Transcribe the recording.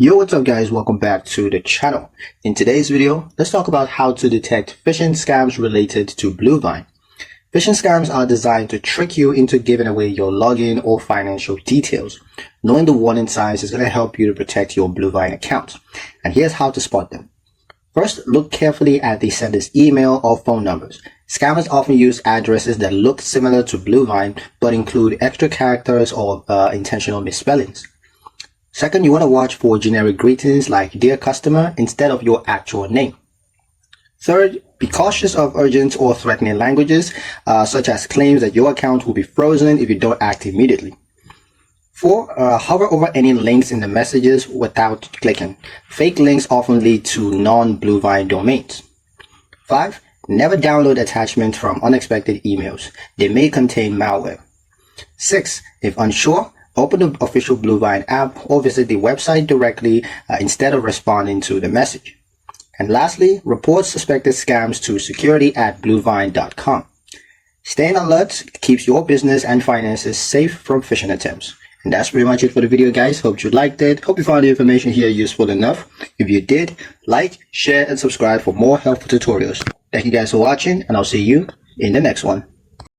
Yo, what's up guys, welcome back to the channel. In today's video, let's talk about how to detect phishing scams related to Bluevine. Phishing scams are designed to trick you into giving away your login or financial details. Knowing the warning signs is going to help you to protect your Bluevine account. And here's how to spot them. First, look carefully at the sender's email or phone numbers. Scammers often use addresses that look similar to Bluevine but include extra characters or intentional misspellings. Second, you want to watch for generic greetings like "Dear Customer" instead of your actual name. Third, be cautious of urgent or threatening languages, such as claims that your account will be frozen if you don't act immediately. 4, hover over any links in the messages without clicking. Fake links often lead to non-Bluevine domains. 5, never download attachments from unexpected emails. They may contain malware. 6, if unsure, open the official Bluevine app or visit the website directly instead of responding to the message. And lastly, report suspected scams to security@bluevine.com. Staying alert keeps your business and finances safe from phishing attempts. And that's pretty much it for the video, guys. Hope you liked it. Hope you found the information here useful enough. If you did, like, share, and subscribe for more helpful tutorials. Thank you guys for watching, and I'll see you in the next one.